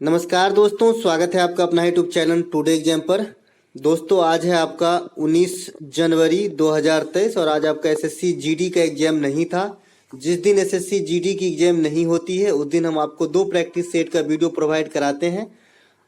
नमस्कार दोस्तों, स्वागत है आपका अपना यूट्यूब चैनल टुडे एग्जाम पर। दोस्तों आज है आपका 19 जनवरी 2023 और आज आपका एसएससी जीडी का एग्जाम नहीं था। जिस दिन एसएससी जीडी की एग्जाम नहीं होती है उस दिन हम आपको दो प्रैक्टिस सेट का वीडियो प्रोवाइड कराते हैं।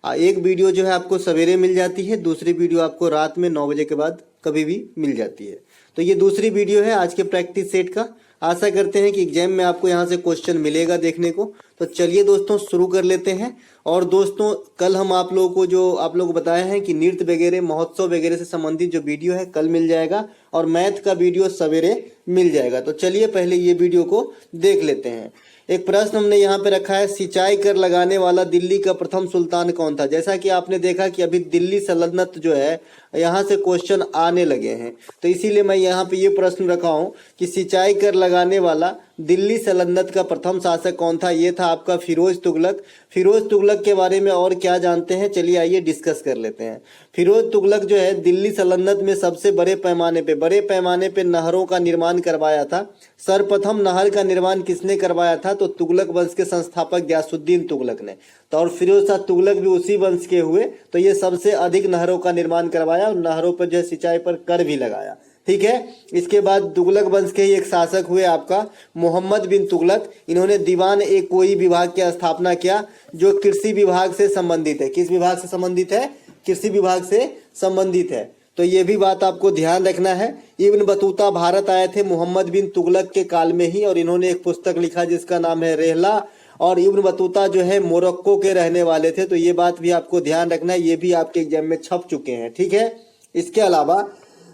एक वीडियो जो है आपको सवेरे मिल जाती है, दूसरी वीडियो आपको रात में 9 बजे के बाद कभी भी मिल जाती है। तो ये दूसरी वीडियो है आज के प्रैक्टिस सेट का। आशा करते हैं कि एग्जाम में आपको यहाँ से क्वेश्चन मिलेगा देखने को। तो चलिए दोस्तों शुरू कर लेते हैं। और दोस्तों कल हम आप लोगों को जो आप लोग बताए हैं कि नृत्य वगैरह महोत्सव वगैरह से संबंधित जो वीडियो है कल मिल जाएगा और मैथ का वीडियो सवेरे मिल जाएगा। तो चलिए पहले ये वीडियो को देख लेते हैं। एक प्रश्न हमने यहाँ पे रखा है, सिंचाई कर लगाने वाला दिल्ली का प्रथम सुल्तान कौन था। जैसा कि आपने देखा कि अभी दिल्ली सल्तनत जो है यहाँ से क्वेश्चन आने लगे हैं, तो इसीलिए मैं यहाँ पे ये प्रश्न रखा हूँ कि सिंचाई कर लगाने वाला दिल्ली सल्तनत का प्रथम शासक कौन था। ये था आपका फिरोज तुगलक। फिरोज तुगलक के बारे में और क्या जानते हैं, चलिए आइए डिस्कस कर लेते हैं। फिरोज तुगलक जो है दिल्ली सल्तनत में सबसे बड़े पैमाने पे नहरों का निर्माण करवाया था। सर्वप्रथम नहर का निर्माण किसने करवाया था, तो तुगलक वंश के संस्थापक गयासुद्दीन तुगलक ने। तो और फिरोज शाह तुगलक भी उसी वंश के हुए, तो ये सबसे अधिक नहरों का निर्माण करवाया और नहरों पर जो है सिंचाई पर कर भी लगाया। ठीक है। इसके बाद तुगलक वंश के ही एक शासक हुए आपका मोहम्मद बिन तुगलक। इन्होंने दीवान ए कोई विभाग की स्थापना किया जो कृषि विभाग से संबंधित है। किस विभाग से संबंधित है, कृषि विभाग से संबंधित है। तो ये भी बात आपको ध्यान रखना है। इब्न बतूता भारत आए थे मोहम्मद बिन तुगलक के काल में ही और इन्होंने एक पुस्तक लिखा जिसका नाम है रेहला। और इब्न बतूता जो है मोरक्को के रहने वाले थे, तो ये बात भी आपको ध्यान रखना है, ये भी आपके एग्जाम में छप चुके हैं। ठीक है। इसके अलावा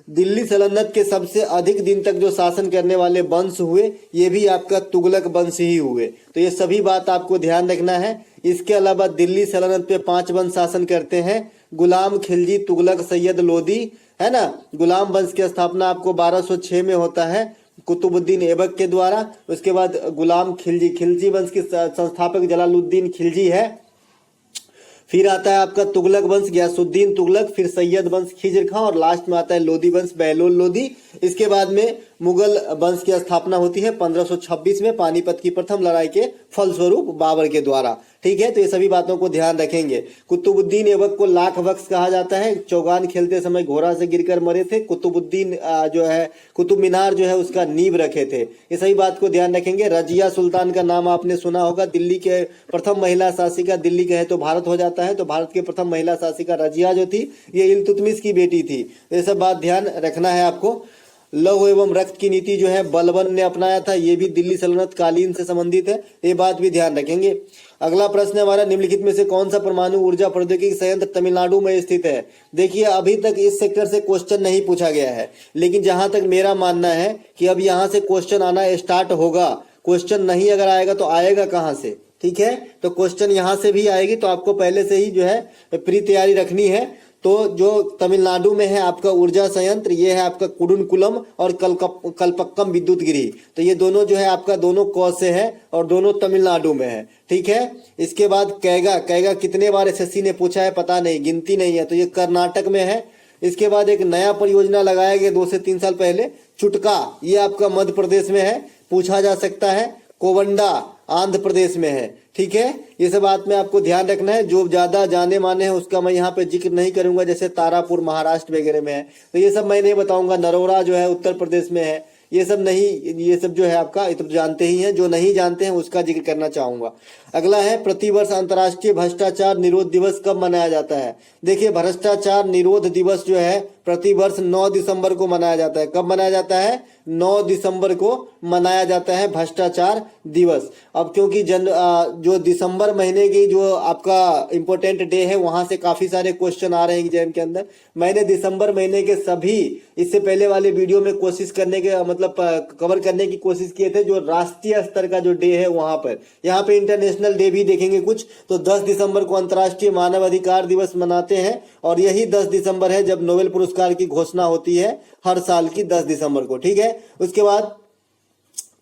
दिल्ली सल्तनत के सबसे अधिक दिन तक जो शासन करने वाले वंश हुए ये भी आपका तुगलक वंश ही हुए, तो ये सभी बात आपको ध्यान रखना है। इसके अलावा दिल्ली सल्तनत पे 5 वंश शासन करते हैं, गुलाम खिलजी तुगलक सैयद लोदी, है ना। गुलाम वंश की स्थापना आपको 1206 में होता है कुतुबुद्दीन ऐबक के द्वारा। उसके बाद गुलाम खिलजी वंश के संस्थापक जलालुद्दीन खिलजी है। फिर आता है आपका तुगलक वंश गयासुद्दीन तुगलक, फिर सैयद वंश खिजर खां और लास्ट में आता है लोदी वंश बहलोल लोदी। इसके बाद में मुगल वंश की स्थापना होती है 1526 में पानीपत की प्रथम लड़ाई के फलस्वरूप बाबर के द्वारा। ठीक है। तो ये सभी बातों को ध्यान रखेंगे। कुतुबुद्दीन ऐबक को लाख बख्श कहा जाता है, चौगान खेलते समय घोड़ा से गिरकर मरे थे। कुतुबुद्दीन जो है कुतुब मीनार जो है उसका नींव रखे थे। ये सही बात को ध्यान रखेंगे। रजिया सुल्तान का नाम आपने सुना होगा, दिल्ली के प्रथम महिला शासिका, दिल्ली कहे तो भारत हो जाता है, तो भारत की प्रथम महिला शासिका रजिया जो थी ये इल्तुतमिश की बेटी थी। ये सब बात ध्यान रखना है आपको। लौह एवं रक्त की नीति जो है बलबन ने अपनाया था, ये भी दिल्ली सल्तनत कालीन से संबंधित है, ये बात भी ध्यान रखेंगे। अगला प्रश्न हमारा, निम्नलिखित में से कौन सा परमाणु ऊर्जा प्रौद्योगिकी संयंत्र तमिलनाडु में स्थित है। देखिए अभी तक इस सेक्टर से क्वेश्चन नहीं पूछा गया है, लेकिन जहां तक मेरा मानना है कि अब यहां से क्वेश्चन आना स्टार्ट होगा। क्वेश्चन नहीं अगर आएगा तो आएगा कहां से, ठीक है। तो क्वेश्चन यहां से भी आएगी, तो आपको पहले से ही जो है प्री तैयारी रखनी है। तो जो तमिलनाडु में है आपका ऊर्जा संयंत्र, ये है आपका कुडुनकुलम और कलपक्कम विद्युत गिरी। तो ये दोनों जो है आपका दोनों क से है और दोनों तमिलनाडु में है। ठीक है। इसके बाद कैगा कितने बार एसएससी ने पूछा है पता नहीं, गिनती नहीं है, तो ये कर्नाटक में है। इसके बाद एक नया परियोजना लगाया गया 2 से 3 साल पहले, चुटका, ये आपका मध्य प्रदेश में है, पूछा जा सकता है। कोवंडा आंध्र प्रदेश में है। ठीक है। ये सब बात में आपको ध्यान रखना है। जो ज्यादा जाने माने हैं उसका मैं यहाँ पे जिक्र नहीं करूंगा, जैसे तारापुर महाराष्ट्र वगैरह में है, तो ये सब मैं नहीं बताऊंगा। नरोरा जो है उत्तर प्रदेश में है, ये सब नहीं, ये सब जो है आपका ये तो जानते ही हैं, जो नहीं जानते हैं उसका जिक्र करना चाहूंगा। अगला है, प्रतिवर्ष अंतर्राष्ट्रीय भ्रष्टाचार निरोध दिवस कब मनाया जाता है। देखिए भ्रष्टाचार निरोध दिवस जो है प्रतिवर्ष 9 दिसंबर को मनाया जाता है। कब मनाया जाता है, 9 दिसंबर को मनाया जाता है भ्रष्टाचार दिवस। अब क्योंकि जो दिसंबर महीने की जो आपका इंपॉर्टेंट डे है वहां से काफी सारे क्वेश्चन आ रहे हैं एग्जाम के अंदर। मैंने दिसंबर महीने के सभी इससे पहले वाले वीडियो में कोशिश करने के मतलब कवर करने की कोशिश किए थे, जो राष्ट्रीय स्तर का जो डे है वहां पर। यहाँ पे इंटरनेशनल डे भी देखेंगे कुछ, तो 10 दिसंबर को अंतर्राष्ट्रीय मानव अधिकार दिवस मनाते हैं और यही 10 दिसंबर है जब नोबेल पुरस्कार की घोषणा होती है हर साल की 10 दिसंबर को। ठीक है। उसके बाद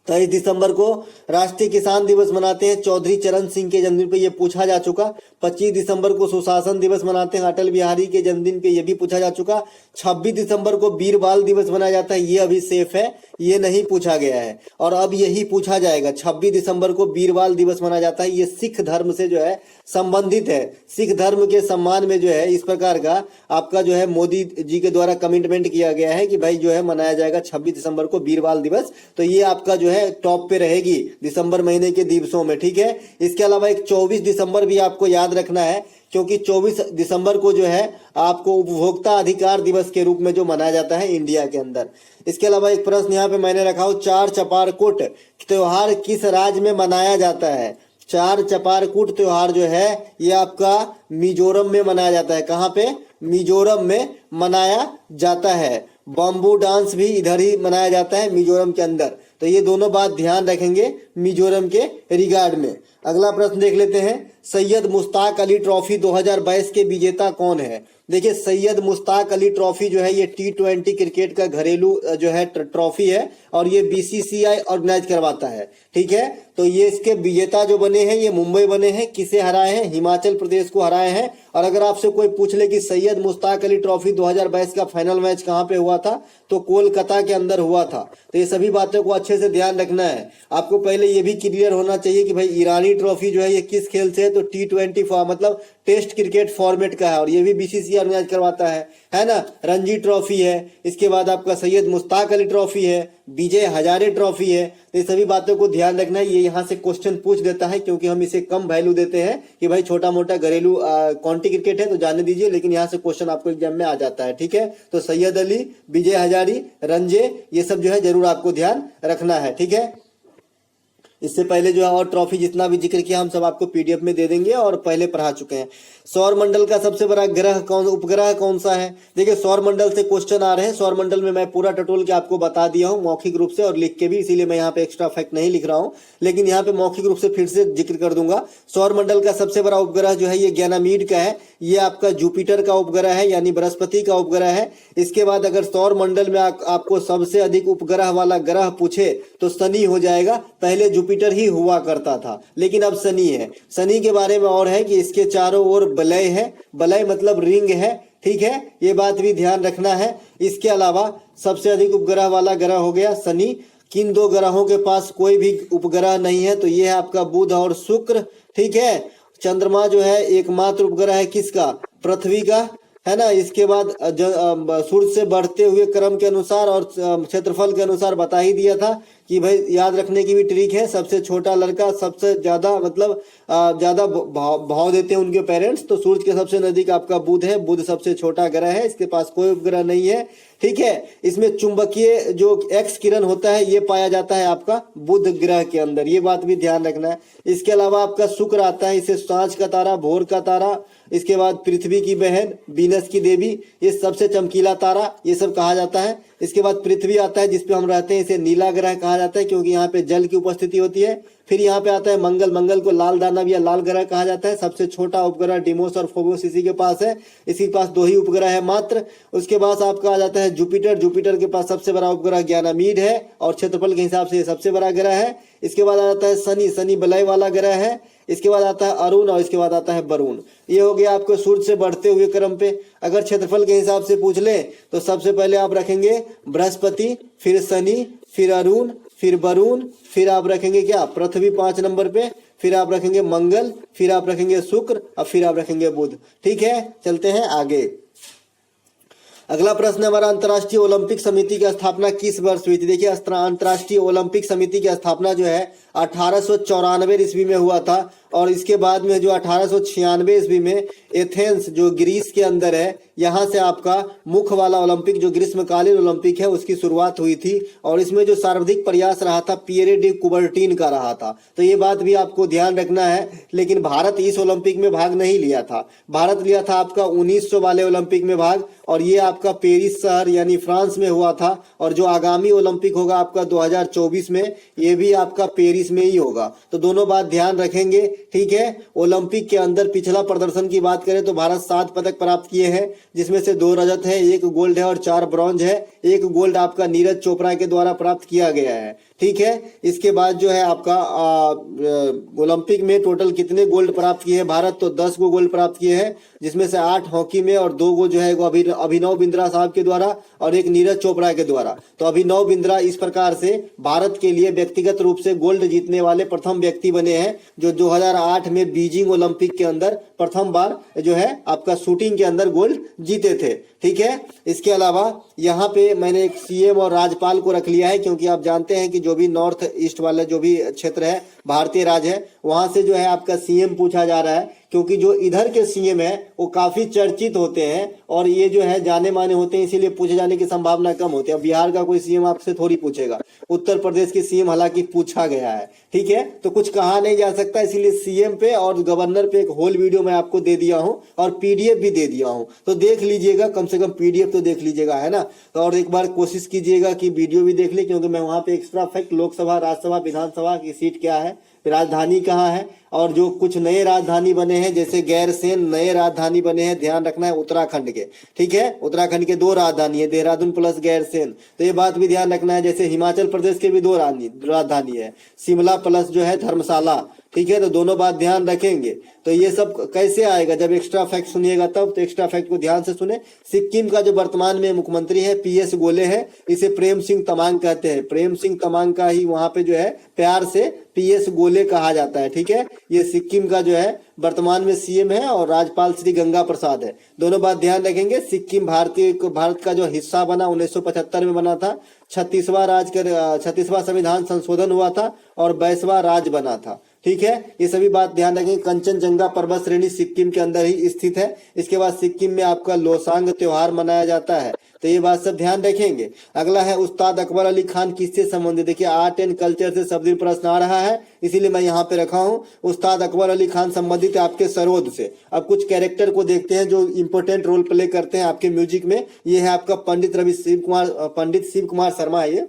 23 दिसंबर को राष्ट्रीय किसान दिवस मनाते हैं, चौधरी चरण सिंह के जन्मदिन पे, ये पूछा जा चुका। 25 दिसंबर को सुशासन दिवस मनाते हैं अटल बिहारी के जन्मदिन पे, ये भी पूछा जा चुका। 26 दिसंबर को वीर बाल दिवस मनाया जाता है, ये अभी सेफ है, ये नहीं पूछा गया है और अब यही पूछा जाएगा। 26 दिसंबर को वीर बाल दिवस मनाया जाता है, ये सिख धर्म से जो है संबंधित है। सिख धर्म के सम्मान में जो है इस प्रकार का आपका जो है मोदी जी के द्वारा कमिटमेंट किया गया है कि भाई जो है मनाया जाएगा 26 दिसंबर को वीरबाल दिवस। तो ये आपका जो है टॉप पे रहेगी दिसंबर महीने के दिवसों में, ठीक है। इसके अलावा एक 24 दिसंबर भी आपको याद रखना है, क्योंकि 24 दिसंबर को जो है आपको उपभोक्ता अधिकार दिवस के रूप में जो मनाया जाता है इंडिया के अंदर। इसके अलावा एक प्रश्न यहाँ पे मैंने रखा हो, चार चपारकुट त्योहार किस राज्य में मनाया जाता है? चार चपारकुट त्योहार जो है ये आपका मिजोरम में मनाया जाता है। कहाँ पे? मिजोरम में मनाया जाता है। बम्बू डांस भी इधर ही मनाया जाता है मिजोरम के अंदर। तो ये दोनों बात ध्यान रखेंगे मिजोरम के रिगार्ड में। अगला प्रश्न देख लेते हैं, सैयद मुश्ताक अली ट्रॉफी 2022 के विजेता कौन है? देखिए सैयद मुश्ताक अली ट्रॉफी जो है ये T20 क्रिकेट का घरेलू जो है ट्रॉफी है और ये BCCI ऑर्गेनाइज करवाता है, ठीक है। तो ये इसके विजेता जो बने हैं ये मुंबई बने हैं। किसे हराए हैं? हिमाचल प्रदेश को हराए हैं। और अगर आपसे कोई पूछ ले कि सैयद मुश्ताक अली ट्रॉफी 2022 का फाइनल मैच कहाँ पे हुआ था, तो कोलकाता के अंदर हुआ था। तो ये सभी बातों को अच्छे से ध्यान रखना है। आपको पहले ये भी क्लियर होना चाहिए कि भाई ईरानी ट्रॉफी जो है ये किस खेल से है, तो T20 मतलब टेस्ट क्रिकेट फॉर्मेट का है और ये भी BCCI ऑर्गेनाइज करवाता है ना। रणजी ट्रॉफी है, इसके बाद आपका सैयद मुश्ताक अली ट्रॉफी है, विजय हजारे ट्रॉफी है। तो ये सभी बातों को ध्यान रखना है। ये यहाँ से क्वेश्चन पूछ देता है क्योंकि हम इसे कम वैल्यू देते हैं कि भाई छोटा मोटा घरेलू काउंटी क्रिकेट है तो जाने दीजिए, लेकिन यहाँ से क्वेश्चन आपको एग्जाम में आ जाता है, ठीक है। तो सैयद अली, विजय हजारी, रंजे, ये सब जो है जरूर आपको ध्यान रखना है, ठीक है। इससे पहले जो है और ट्रॉफी जितना भी जिक्र किया हम सब आपको PDF में दे देंगे और पहले पढ़ा चुके हैं। सौर मंडल का सबसे बड़ा ग्रह उपग्रह कौन सा है? देखिए सौर मंडल से क्वेश्चन आ रहे हैं। सौर मंडल में मैं पूरा टटोल के आपको बता दिया हूँ मौखिक रूप से और लिख के भी, इसीलिए मैं यहाँ पे एक्स्ट्रा फैक्ट नहीं लिख रहा हूँ, लेकिन यहाँ पे मौखिक रूप से फिर से जिक्र कर दूंगा। सौर मंडल का सबसे बड़ा उपग्रह जो है ये गैनामीड का है। ये आपका जुपिटर का उपग्रह है यानी बृहस्पति का उपग्रह है। इसके बाद अगर सौर मंडल में आपको सबसे अधिक उपग्रह वाला ग्रह पूछे तो शनि हो जाएगा। पहले जुपिटर ही हुआ करता था लेकिन अब शनि है। शनि के बारे में और है कि इसके चारों ओर वलय है, वलय मतलब रिंग है, ठीक है, ये बात भी ध्यान रखना है। इसके अलावा सबसे अधिक उपग्रह वाला ग्रह हो गया शनि। किन दो ग्रहों के पास कोई भी उपग्रह नहीं है? तो ये है आपका बुध और शुक्र, ठीक है। चंद्रमा जो है एकमात्र उपग्रह है किसका? पृथ्वी का, है ना। इसके बाद सूर्य से बढ़ते हुए क्रम के अनुसार और क्षेत्रफल के अनुसार बता ही दिया था कि भाई याद रखने की भी ट्रिक है। सबसे छोटा लड़का सबसे ज्यादा मतलब ज्यादा भाव देते हैं उनके पेरेंट्स। तो सूर्य के सबसे नजदीक आपका बुध है। बुध सबसे छोटा ग्रह है, इसके पास कोई उपग्रह नहीं है, ठीक है। इसमें चुंबकीय जो एक्स किरण होता है ये पाया जाता है आपका बुध ग्रह के अंदर, ये बात भी ध्यान रखना है। इसके अलावा आपका शुक्र आता है, इसे सांझ का तारा, भोर का तारा। इसके बाद पृथ्वी की बहन, वीनस की देवी, ये सबसे चमकीला तारा, ये सब कहा जाता है। इसके बाद पृथ्वी आता है जिसपे हम रहते हैं, इसे नीला ग्रह कहा जाता है क्योंकि यहाँ पे जल की उपस्थिति होती है। फिर यहाँ पे आता है मंगल, मंगल को लाल दानव या लाल ग्रह कहा जाता है। सबसे छोटा उपग्रह डिमोस और फोबोस इसी के पास है, इसी के पास 2 ही उपग्रह है मात्र। उसके बाद आपका आ जाता है जुपिटर। जुपिटर के पास सबसे बड़ा उपग्रह गैनामीड है और क्षेत्रफल के हिसाब से ये सबसे बड़ा ग्रह है। इसके बाद आ जाता है शनि, शनि वलय वाला ग्रह है। इसके बाद आता है अरुण और इसके बाद आता है वरुण। ये हो गया आपको सूर्य से बढ़ते हुए क्रम पे। अगर क्षेत्रफल के हिसाब से पूछ ले तो सबसे पहले आप रखेंगे बृहस्पति, फिर शनि, फिर अरुण, फिर वरुण, फिर आप रखेंगे क्या? पृथ्वी 5 नंबर पे, फिर आप रखेंगे मंगल, फिर आप रखेंगे शुक्र और फिर आप रखेंगे बुध, ठीक है। चलते हैं आगे। अगला प्रश्न हमारा, अंतर्राष्ट्रीय ओलंपिक समिति की स्थापना किस वर्ष हुई थी? देखिए अंतर्राष्ट्रीय ओलंपिक समिति की स्थापना जो है 1894 ईस्वी में हुआ था और इसके बाद में जो 1896 ईस्वी में एथेंस जो ग्रीस के अंदर है, यहाँ से आपका मुख्य वाला ओलंपिक जो ग्रीष्मकालीन ओलंपिक है उसकी शुरुआत हुई थी। और इसमें जो सर्वाधिक प्रयास रहा था पियरे डी कुबर्टीन का रहा था। तो ये बात भी आपको ध्यान रखना है। लेकिन भारत इस ओलंपिक में भाग नहीं लिया था। भारत लिया था आपका 1900 वाले ओलंपिक में भाग और ये आपका पेरिस शहर यानी फ्रांस में हुआ था। और जो आगामी ओलंपिक होगा आपका 2024 में, ये भी आपका पेरिस में ही होगा। तो दोनों बात ध्यान रखेंगे, ठीक है। ओलंपिक के अंदर पिछला प्रदर्शन की बात करें तो भारत 7 पदक प्राप्त किए हैं, जिसमें से 2 रजत है, 1 गोल्ड है और 4 ब्रॉन्ज है। 1 गोल्ड आपका नीरज चोपड़ा के द्वारा प्राप्त किया गया है, ठीक है। इसके बाद जो है आपका ओलंपिक में टोटल कितने गोल्ड प्राप्त किए हैं भारत, तो 10 गो गोल्ड प्राप्त किए हैं, जिसमें से 8 हॉकी में और 2 गो जो है वो अभिनव बिंद्रा साहब के द्वारा और एक नीरज चोपड़ा के द्वारा। तो अभिनव बिंद्रा इस प्रकार से भारत के लिए व्यक्तिगत रूप से गोल्ड जीतने वाले प्रथम व्यक्ति बने हैं, जो 2008 में बीजिंग ओलंपिक के अंदर प्रथम बार जो है आपका शूटिंग के अंदर गोल्ड जीते थे। ठीक है। इसके अलावा यहाँ पे मैंने एक सीएम और राज्यपाल को रख लिया है, क्योंकि आप जानते हैं कि जो भी नॉर्थ ईस्ट वाला जो भी क्षेत्र है, भारतीय राज्य है, वहां से जो है आपका सीएम पूछा जा रहा है, क्योंकि जो इधर के सीएम है वो काफी चर्चित होते हैं और ये जो है जाने माने होते हैं, इसीलिए पूछे जाने की संभावना कम होती है। अब बिहार का कोई सीएम आपसे थोड़ी पूछेगा, उत्तर प्रदेश के सीएम हालांकि पूछा गया है। ठीक है। तो कुछ कहा नहीं जा सकता, इसीलिए सीएम पे और गवर्नर पे एक होल वीडियो मैं आपको दे दिया हूं और पीडीएफ भी दे दिया हूं, तो देख लीजिएगा, कम से कम पीडीएफ तो देख लीजिएगा, है ना। तो और एक बार कोशिश कीजिएगा कि वीडियो भी देख ले, क्योंकि मैं वहां पे एक्स्ट्रा फैक्ट लोकसभा, राज्यसभा, विधानसभा की सीट क्या है, राजधानी कहाँ है, और जो कुछ नए राजधानी बने हैं जैसे गैरसैंण नए राजधानी बने हैं, ध्यान रखना है उत्तराखंड के। ठीक है। उत्तराखंड के 2 राजधानी है, देहरादून प्लस गैरसैंण, तो ये बात भी ध्यान रखना है। जैसे हिमाचल प्रदेश के भी 2 राजधानी है, शिमला प्लस जो है धर्मशाला। ठीक है। तो दोनों बात ध्यान रखेंगे। तो ये सब कैसे आएगा, जब एक्स्ट्रा फैक्ट सुनिएगा तब, तो एक्स्ट्रा फैक्ट को ध्यान से सुने। सिक्किम का जो वर्तमान में मुख्यमंत्री है पीएस गोले है, इसे प्रेम सिंह तमांग कहते हैं। प्रेम सिंह तमांग का ही वहां पे जो है प्यार से पीएस गोले कहा जाता है। ठीक है। ये सिक्किम का जो है वर्तमान में सीएम है और राज्यपाल श्री गंगा प्रसाद है। दोनों बात ध्यान रखेंगे। सिक्किम भारत का जो हिस्सा बना 1975 में बना था, 36वां संविधान संशोधन हुआ था और 22वां राज्य बना था। ठीक है। ये सभी बात ध्यान रखेंगे। कंचनजंगा पर्वत श्रेणी सिक्किम के अंदर ही स्थित है। इसके बाद सिक्किम में आपका लोसांग त्योहार मनाया जाता है, तो ये बात सब ध्यान रखेंगे। अगला है उस्ताद अकबर अली खान किससे संबंधित, देखिए आर्ट एंड कल्चर से शब्द प्रश्न आ रहा है, इसीलिए मैं यहाँ पे रखा हूँ। उस्ताद अकबर अली खान संबंधित है आपके सरोद से। अब कुछ कैरेक्टर को देखते हैं जो इंपोर्टेंट रोल प्ले करते हैं आपके म्यूजिक में। ये है आपका पंडित शिव कुमार शर्मा है,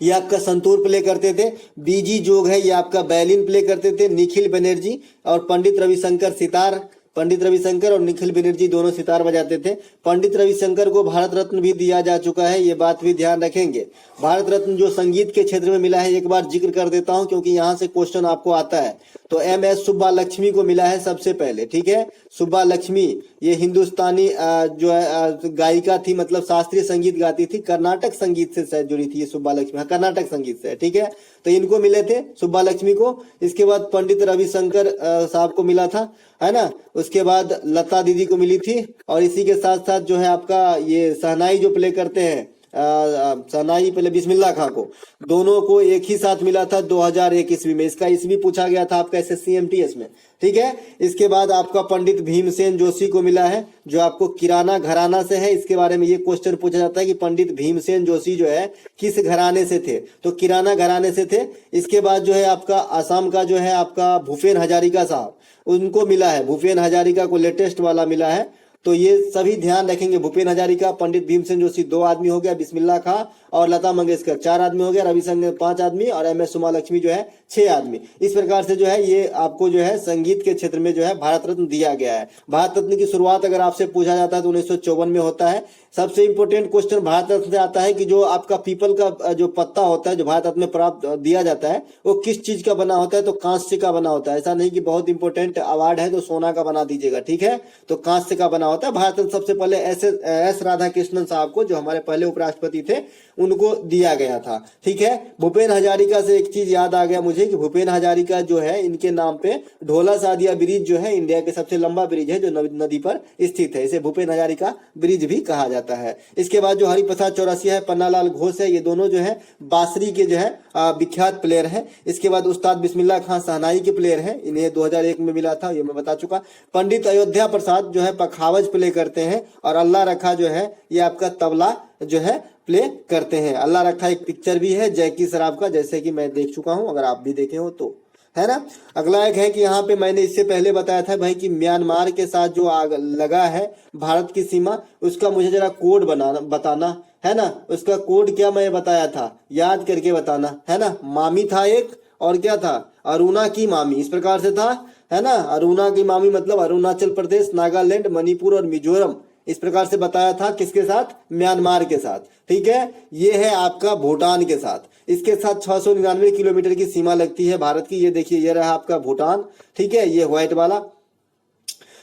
ये आपका संतूर प्ले करते थे। बीजी जोग है, ये आपका बैलिन प्ले करते थे। निखिल बनर्जी और पंडित रविशंकर सितार, पंडित रविशंकर और निखिल बनर्जी दोनों सितार बजाते थे। पंडित रविशंकर को भारत रत्न भी दिया जा चुका है, ये बात भी ध्यान रखेंगे। भारत रत्न जो संगीत के क्षेत्र में मिला है, एक बार जिक्र कर देता हूं क्योंकि यहां से क्वेश्चन आपको आता है। तो एमएस सुब्बा लक्ष्मी को मिला है सबसे पहले। ठीक है। सुब्बा लक्ष्मी ये हिंदुस्तानी जो है गायिका थी, मतलब शास्त्रीय संगीत गाती थी, कर्नाटक संगीत से शायद जुड़ी थी ये सुब्बा लक्ष्मी, कर्नाटक संगीत से। ठीक है। तो इनको मिले थे सुब्बा लक्ष्मी को। इसके बाद पंडित रविशंकर साहब को मिला था, है ना। उसके बाद लता दीदी को मिली थी, और इसी के साथ साथ जो है आपका ये शहनाई जो प्ले करते हैं, शहनाई पहले बिस्मिल्लाह खां को, दोनों को एक ही साथ मिला था 2001 ईस्वी में। इसका ईस्वी पूछा गया था आपका एसएससी एमटीएस में। ठीक है। इसके बाद आपका पंडित भीमसेन जोशी को मिला है, जो आपको किराना घराना से है। इसके बारे में ये क्वेश्चन पूछा जाता है कि पंडित भीमसेन जोशी जो है किस घराने से थे, तो किराना घराने से थे। इसके बाद जो है आपका आसाम का जो है आपका भूपेन हजारिका साहब, उनको मिला है, भूपेन हजारिका को लेटेस्ट वाला मिला है। तो ये सभी ध्यान रखेंगे। भूपेन हजारिका, पंडित भीमसेन जोशी 2 आदमी हो गया, बिस्मिल्लाह खां और लता मंगेशकर 4 आदमी हो गया, रविशंकर 5 आदमी और एमएस सुमा लक्ष्मी जो है 6 आदमी। इस प्रकार से जो है ये आपको जो है संगीत के क्षेत्र में जो है भारत रत्न दिया गया है। भारत रत्न की शुरुआत अगर आपसे पूछा जाता है तो 1954 में होता है। सबसे इंपोर्टेंट क्वेश्चन भारत रत्न से आता है कि जो आपका पीपल का जो पत्ता होता है जो भारत रत्न में प्राप्त दिया जाता है वो किस चीज का बना होता है, तो कांस्य का बना होता है। ऐसा नहीं कि बहुत इंपोर्टेंट अवार्ड है तो सोना का बना दीजिएगा। ठीक है। तो कांस्य का बना होता है। भारत रत्न सबसे पहले एस राधा कृष्णन साहब को, जो हमारे पहले उपराष्ट्रपति थे, उनको दिया गया था। ठीक है। भूपेन हजारिका से एक चीज याद आ गया मुझे कि भूपेन हजारिका जो है इनके नाम पे ढोला सादिया ब्रिज जो है इंडिया के सबसे लंबा ब्रिज है जो नदी पर स्थित है, इसे भूपेन हजारिका ब्रिज भी कहा जाता है। इसके बाद जो हरिप्रसाद चौरसिया है, पन्नालाल घोष है, ये दोनों जो है बांसुरी के जो है विख्यात प्लेयर है। इसके बाद उस्ताद बिस्मिल्लाह खां शहनाई के प्लेयर है, इन्हें 2001 में मिला था, ये मैं बता चुका। पंडित अयोध्या प्रसाद जो है पखावज प्ले करते हैं, और अल्लाह रखा जो है ये आपका तबला जो है प्ले करते हैं। अल्लाह रखा एक पिक्चर भी है जैकी श्रॉफ का, जैसे कि मैं देख चुका हूं, अगर आप भी देखे हो तो, है ना। अगला एक है कि यहाँ पे मैंने इससे पहले बताया था भाई कि म्यांमार के साथ जो आग लगा है भारत की सीमा, उसका मुझे जरा कोड बताना, है ना। उसका कोड क्या मैं बताया था, याद करके बताना, है ना। मामी था एक, और क्या था, अरुणा की मामी, इस प्रकार से था, है ना। अरुणा की मामी मतलब अरुणाचल प्रदेश, नागालैंड, मणिपुर और मिजोरम, इस प्रकार से बताया था। किसके साथ? म्यांमार के साथ। ठीक है, ये है आपका भूटान के साथ। इसके साथ 699 किलोमीटर की सीमा लगती है भारत की। ये देखिए, ये रहा आपका भूटान। ठीक है, ये व्हाइट वाला।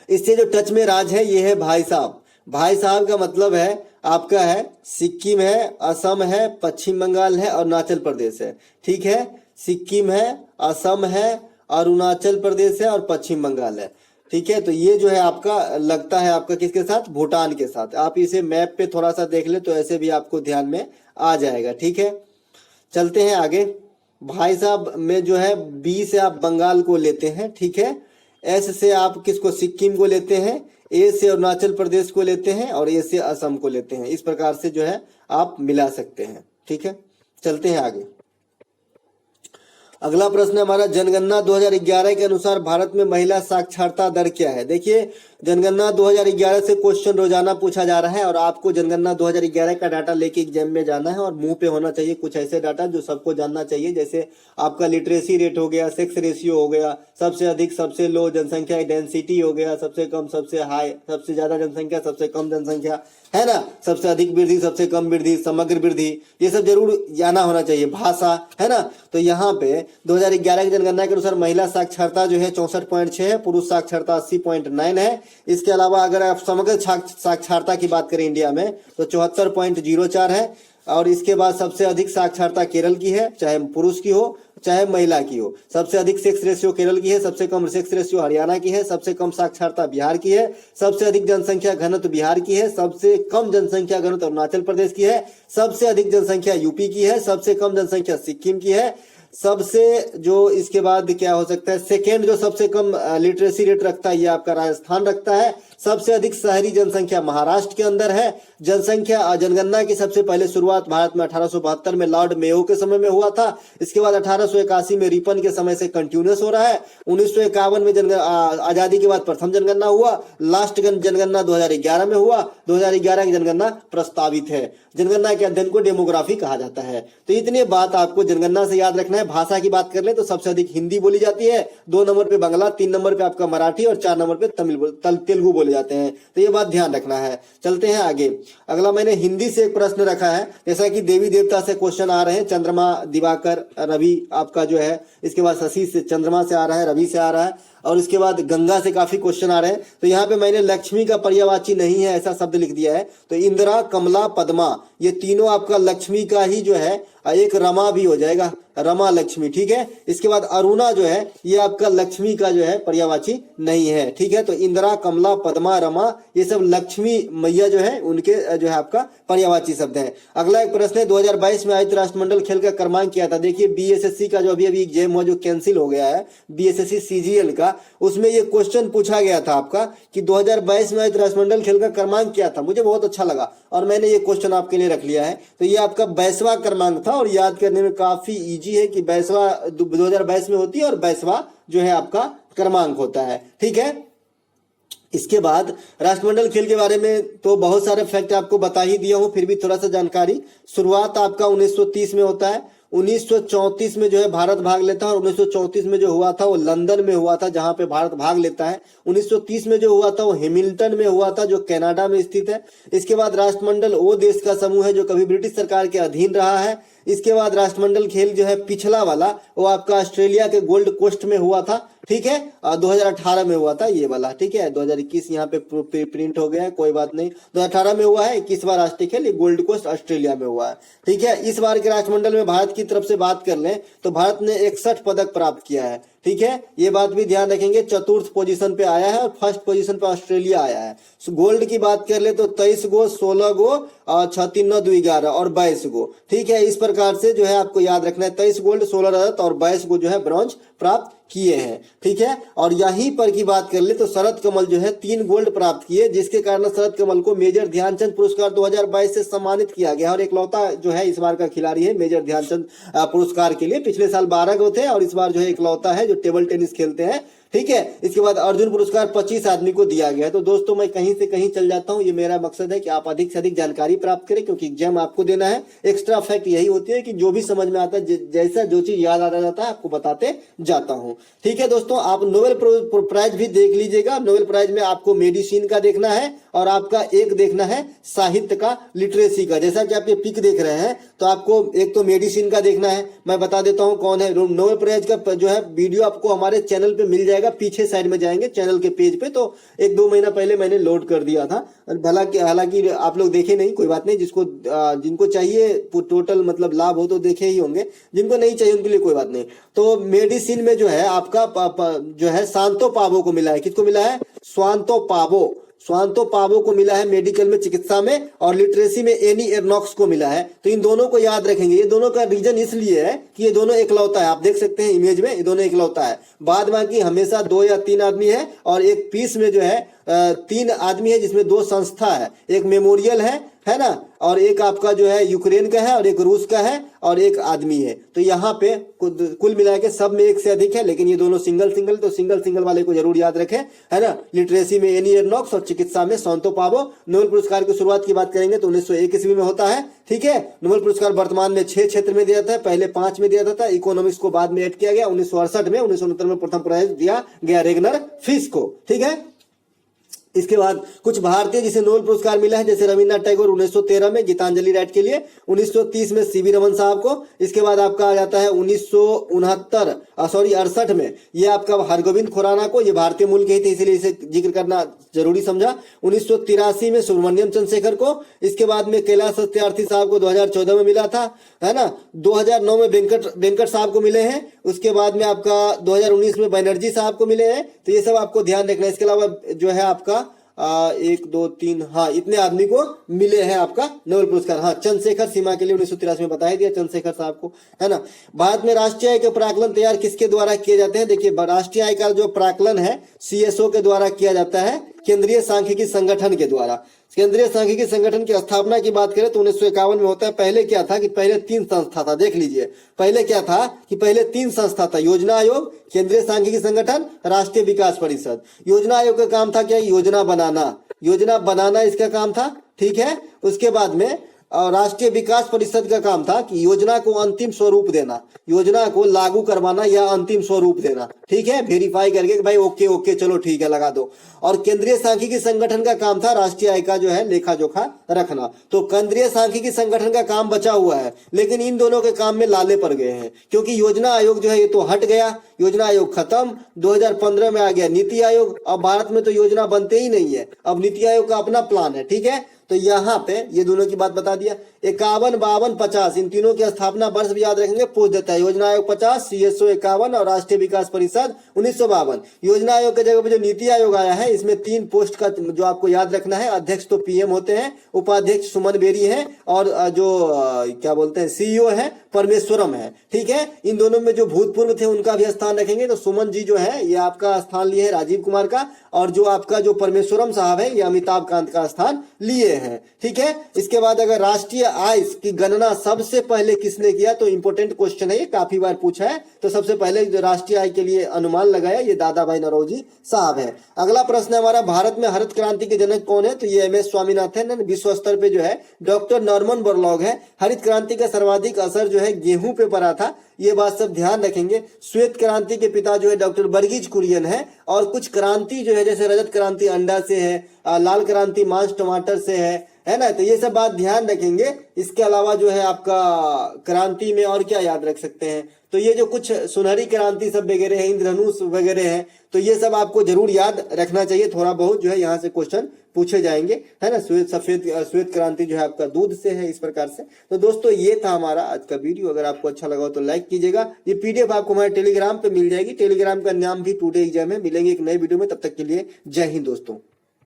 इससे जो टच में राज्य है ये है भाई साहब। भाई साहब का मतलब है आपका है सिक्किम है, असम है, पश्चिम बंगाल है, अरुणाचल प्रदेश है। ठीक है, सिक्किम है, असम है, अरुणाचल प्रदेश है और पश्चिम बंगाल है। ठीक है, तो ये जो है आपका लगता है आपका किसके साथ? भूटान के साथ। आप इसे मैप पे थोड़ा सा देख ले तो ऐसे भी आपको ध्यान में आ जाएगा। ठीक है, चलते हैं आगे। भाई साहब में जो है बी से आप बंगाल को लेते हैं। ठीक है, एस से आप किसको? सिक्किम को लेते हैं। ए से अरुणाचल प्रदेश को लेते हैं और ए से असम को लेते हैं। इस प्रकार से जो है आप मिला सकते हैं। ठीक है, चलते हैं आगे। अगला प्रश्न हमारा, जनगणना 2011 के अनुसार भारत में महिला साक्षरता दर क्या है? देखिए, जनगणना 2011 से क्वेश्चन रोजाना पूछा जा रहा है और आपको जनगणना 2011 का डाटा लेके एग्जाम में जाना है और मुंह पे होना चाहिए कुछ ऐसे डाटा जो सबको जानना चाहिए। जैसे आपका लिटरेसी रेट हो गया, सेक्स रेशियो हो गया, सबसे अधिक सबसे लो, जनसंख्या डेंसिटी हो गया, सबसे कम सबसे हाई, सबसे ज्यादा जनसंख्या सबसे कम जनसंख्या, है ना, सबसे अधिक वृद्धि सबसे कम वृद्धि, समग्र वृद्धि, ये सब जरूर जाना होना चाहिए। भाषा, है ना। तो यहाँ पे 2011 की जनगणना के अनुसार महिला साक्षरता जो है 64.6 है, पुरुष साक्षरता 80.9 है। इसके अलावा अगर आप समग्र साक्षरता की बात करें इंडिया में तो 74.04 है। और इसके बाद सबसे अधिक साक्षरता केरल की है, चाहे पुरुष की हो चाहे महिला की हो। सबसे अधिक सेक्स रेशियो केरल की है, सबसे कम सेक्स रेशियो हरियाणा की है, सबसे कम साक्षरता बिहार की है, सबसे अधिक जनसंख्या घनत्व बिहार की है, सबसे कम जनसंख्या घनत्व अरुणाचल प्रदेश की है, सबसे अधिक जनसंख्या यूपी की है, सबसे कम जनसंख्या सिक्किम की है, सबसे जो इसके बाद क्या हो सकता है, सेकेंड जो सबसे कम लिटरेसी रेट रखता है ये आपका राजस्थान रखता है। सबसे अधिक शहरी जनसंख्या महाराष्ट्र के अंदर है। जनसंख्या जनगणना की सबसे पहले शुरुआत भारत में 1872 में लॉर्ड मेयो के समय में हुआ था। इसके बाद 1881 में रिपन के समय से कंटिन्यूस हो रहा है। 1951 में आजादी के बाद प्रथम जनगणना हुआ। लास्ट जनगणना 2011 में हुआ। 2011 की जनगणना प्रस्तावित है। जनगणना के अध्ययन को डेमोग्राफी कहा जाता है। तो इतने बात आपको जनगणना से याद रखना है। भाषा की बात कर ले तो सबसे अधिक हिंदी बोली जाती है, 2 नंबर पे बांग्ला, 3 नंबर पे आपका मराठी और 4 नंबर पे तेलुगु बोले जाते हैं। तो ये बात ध्यान रखना है। चलते हैं आगे। अगला मैंने हिंदी से एक प्रश्न रखा है, जैसा कि देवी देवता से क्वेश्चन आ रहे हैं। चंद्रमा, दिवाकर, रवि आपका जो है, इसके बाद शशि से, चंद्रमा से आ रहा है, रवि से आ रहा है और इसके बाद गंगा से काफी क्वेश्चन आ रहे हैं। तो यहाँ पे मैंने लक्ष्मी का पर्यायवाची नहीं है ऐसा शब्द लिख दिया है। तो इंदिरा, कमला, पद्मा ये तीनों आपका लक्ष्मी का ही जो है, एक रमा भी हो जाएगा, रमा लक्ष्मी। ठीक है, इसके बाद अरुणा जो है ये आपका लक्ष्मी का जो है पर्यायवाची नहीं है। ठीक है, तो इंदिरा, कमला, पद्मा, रमा ये सब लक्ष्मी मैया जो है उनके जो है आपका पर्यायवाची शब्द है। अगला एक प्रश्न है, 2022 में आयोजित राष्ट्रमंडल खेल का क्रमांक क्या था? देखिए, बीएसएससी का जो अभी एग्जाम हुआ जो कैंसिल हो गया है, बीएसएससी सीजीएल का, उसमें ये क्वेश्चन पूछा गया था आपका कि 2022 में आयोजित राष्ट्रमंडल खेल का क्रमांक क्या था। मुझे बहुत अच्छा लगा और मैंने ये क्वेश्चन आपके लिए रख लिया है। तो ये आपका 22वां क्रमांक था और याद करने में काफी इजी है कि 22वां 2022 में होती है और 22वां जो है आपका क्रमांक होता है। ठीक है, इसके बाद राष्ट्रमंडल खेल के बारे में तो बहुत सारे फैक्ट आपको बता ही दिया हूं, फिर भी थोड़ा सा जानकारी। शुरुआत आपका 1930 में होता है। 1934 में जो है भारत भाग लेता है और 1934 में जो हुआ था वो लंदन में हुआ था जहां पे भारत भाग लेता है। 1930 में जो हुआ था वो हैमिल्टन में हुआ था जो कनाडा में स्थित है। इसके बाद राष्ट्रमंडल वो देश का समूह है जो कभी ब्रिटिश सरकार के अधीन रहा है। इसके बाद राष्ट्रमंडल खेल जो है पिछला वाला वो आपका ऑस्ट्रेलिया के गोल्ड कोस्ट में हुआ था। ठीक है, 2018 में हुआ था ये वाला। ठीक है, 2021 यहाँ पे प्रिंट हो गया है, कोई बात नहीं। 2018 में हुआ है 21वां राष्ट्रीय खेल, ये गोल्ड कोस्ट ऑस्ट्रेलिया में हुआ है। ठीक है, इस बार के राष्ट्रमंडल में भारत की तरफ से बात कर लें तो भारत ने 61 पदक प्राप्त किया है। ठीक है, ये बात भी ध्यान रखेंगे। चतुर्थ पोजीशन पे आया है और फर्स्ट पोजीशन पे ऑस्ट्रेलिया आया है। गोल्ड की बात कर ले तो 23 गो, 16 गो, 6 3 9 2 11 और 22 गो। ठीक है, इस प्रकार से जो है आपको याद रखना है, 23 गोल्ड, 16 रजत और 22 गो जो है ब्रॉन्ज प्राप्त किए हैं। ठीक है, और यहीं पर की बात कर ले तो शरद कमल जो है 3 गोल्ड प्राप्त किए, जिसके कारण शरद कमल को मेजर ध्यानचंद पुरस्कार 2022 से सम्मानित किया गया और इकलौता जो है इस बार का खिलाड़ी है मेजर ध्यानचंद पुरस्कार के लिए। पिछले साल 12 गो थे और इस बार जो है इकलौता है जो टेबल टेनिस खेलते हैं ठीक है। इसके बाद अर्जुन पुरस्कार 25 आदमी को दिया गया है। तो दोस्तों मैं कहीं से कहीं चल जाता हूं, ये मेरा मकसद है कि आप अधिक से अधिक जानकारी प्राप्त करें, क्योंकि एग्जाम आपको देना है। एक्स्ट्रा फैक्ट यही होती है कि जो भी समझ में आता है, जैसा जो चीज याद आता जाता है आपको बताते जाता हूं। ठीक है दोस्तों, आप नोबेल प्राइज भी देख लीजिएगा। नोबेल प्राइज में आपको मेडिसिन का देखना है और आपका एक देखना है साहित्य का, लिटरेसी का। जैसा कि आप ये पिक देख रहे हैं तो आपको एक तो मेडिसिन का देखना है। मैं बता देता हूं कौन है। नोबेल प्राइज का जो है वीडियो आपको हमारे चैनल पे मिल जाएगा, पीछे साइड में जाएंगे चैनल के पेज पे, तो 1-2 महीना पहले मैंने लोड कर दिया था। हालांकि आप लोग देखे नहीं, कोई बात नहीं। जिनको चाहिए टोटल मतलब लाभ हो तो देखे ही होंगे, जिनको नहीं चाहिए उनके लिए कोई बात नहीं। तो मेडिसिन में जो है आपका जो है सांतो पावो को मिला है। किसको मिला है? स्वांतो पावो को मिला है मेडिकल में, चिकित्सा में। और लिटरेसी में एनी एर्नॉक्स को मिला है। तो इन दोनों को याद रखेंगे। ये दोनों का रीजन इसलिए है कि ये दोनों एकलौता है। आप देख सकते हैं इमेज में, ये दोनों एकलौता है। बाद बाकी हमेशा 2 या 3 आदमी है, और एक पीस में जो है 3 आदमी है, जिसमें 2 संस्था है। एक मेमोरियल है ना, और एक आपका जो है यूक्रेन का है, और एक रूस का है, और एक आदमी है। तो यहाँ पे कुल मिला के सब में 1 से अधिक है, लेकिन ये दोनों सिंगल सिंगल, तो सिंगल सिंगल वाले को जरूर याद रखें, है ना। लिटरेसी में एनी एर्नॉक्स और चिकित्सा में सांतो पावो। नोबेल पुरस्कार की शुरुआत की बात करेंगे तो 1901 ईस्वी में होता है। ठीक है। नोबेल पुरस्कार वर्तमान में 6 क्षेत्र में दिया जाता है, पहले 5 में दिया जाता था। इकोनॉमिक्स को बाद में ऐड किया गया 1968 में। 1969 में प्रथम प्राइज दिया गया रेगनर फिश को। ठीक है। इसके बाद कुछ भारतीय जिसे नोबेल पुरस्कार मिला है, जैसे रविन्द्रनाथ टैगोर 1913 में गीतांजलि राइट के लिए, 1930 में सीवी रमन साहब को। इसके बाद आपका आ जाता है 1968 में ये आपका हरगोविंद खुराना को। ये भारतीय मूल के ही थे, इसीलिए इसे जिक्र करना जरूरी समझा। 1983 में सुब्रमण्यम चंद्रशेखर को। इसके बाद में कैलाश सत्यार्थी साहब को 2014 में मिला था, है ना। 2009 में वेंकट साहब को मिले हैं। उसके बाद में आपका 2019 में बनर्जी साहब को मिले हैं। तो ये सब आपको ध्यान रखना है। इसके अलावा जो है आपका 1 2 3 हाँ इतने आदमी को मिले हैं आपका नोबेल पुरस्कार। हाँ, चंद्रशेखर सीमा के लिए 1983 में बताया दिया चंद्रशेखर साहब को, है ना। भारत में राष्ट्रीय आय के प्राकलन तैयार किसके द्वारा किए जाते हैं? देखिए, राष्ट्रीय आय का जो प्राकलन है CSO के द्वारा किया जाता है, केंद्रीय सांख्यिकी संगठन के द्वारा। केंद्रीय सांख्यिकी संगठन की स्थापना की बात करें तो 1951 में होता है। पहले क्या था कि पहले 3 संस्था था। देख लीजिए, पहले क्या था कि पहले 3 संस्था था। योजना आयोग, केंद्रीय सांख्यिकी संगठन, राष्ट्रीय विकास परिषद। योजना आयोग का काम था क्या? योजना बनाना इसका काम था। ठीक है। उसके बाद में राष्ट्रीय विकास परिषद का काम था कि योजना को अंतिम स्वरूप देना, योजना को लागू करवाना या अंतिम स्वरूप देना। ठीक है, वेरीफाई करके कि भाई ओके चलो ठीक है लगा दो। और केंद्रीय सांख्यिकी संगठन का काम था राष्ट्रीय आय का जो है लेखा जोखा रखना। तो केंद्रीय सांख्यिकी संगठन का काम बचा हुआ है, लेकिन इन दोनों के काम में लाले पड़ गए हैं, क्योंकि योजना आयोग जो है ये तो हट गया, योजना आयोग खत्म। 2015 में आ गया नीति आयोग। अब भारत में तो योजना बनते ही नहीं है, अब नीति आयोग का अपना प्लान है। ठीक है। तो यहाँ पे ये दोनों की बात बता दिया। 51, 52, 50 इन तीनों की स्थापना वर्ष भी याद रखेंगे, पूछ देता है। योजना आयोग 50, CSO 51 और राष्ट्रीय विकास परिषद 1952। योजना आयोग के जगह पे जो नीति आयोग आया है, इसमें 3 पोस्ट का जो आपको याद रखना है। अध्यक्ष तो PM होते हैं, उपाध्यक्ष सुमन बेरी है, और जो क्या बोलते हैं CEO है परमेश्वरम है। ठीक है। इन दोनों में जो भूतपूर्व थे उनका भी स्थान रखेंगे। तो सुमन जी जो है ये आपका स्थान लिए है राजीव कुमार का, और जो आपका जो परमेश्वरम साहब है ये अमिताभ कांत का स्थान लिए हैं। ठीक है। इसके बाद अगर राष्ट्रीय आय की गणना सबसे पहले किसने किया, तो इंपोर्टेंट क्वेश्चन है, ये काफी बार पूछा है। तो सबसे पहले जो राष्ट्रीय आय के लिए अनुमान लगाया ये दादा भाई नौरोजी साहब है। अगला प्रश्न है हमारा, भारत में हरित क्रांति के जनक कौन है? तो ये MS स्वामीनाथन है। विश्व स्तर पे जो है डॉक्टर नॉर्मन बोरलॉग है। हरित क्रांति का सर्वाधिक असर जो है गेहूं पे पड़ा था, ये बात सब ध्यान रखेंगे। श्वेत क्रांति के पिता जो है डॉक्टर वर्गीज कुरियन है। और कुछ क्रांति जो है जैसे रजत क्रांति अंडा से है, लाल क्रांति मांस टमाटर से है ना। तो ये सब बात ध्यान रखेंगे। इसके अलावा जो है आपका क्रांति में और क्या याद रख सकते हैं, तो ये जो कुछ सुनहरी क्रांति सब वगैरह है, इंद्रधनुष वगैरह है, तो ये सब आपको जरूर याद रखना चाहिए। थोड़ा बहुत जो है यहाँ से क्वेश्चन पूछे जाएंगे, है ना। श्वेत क्रांति जो है आपका दूध से है, इस प्रकार से। तो दोस्तों ये था हमारा आज का वीडियो। अगर आपको अच्छा लगा तो लाइक कीजिएगा। ये PDF आपको हमारे टेलीग्राम पे मिल जाएगी। टेलीग्राम का नाम भी टुडे एग्जाम है। मिलेंगे एक नए वीडियो में, तब तक के लिए जय हिंद दोस्तों।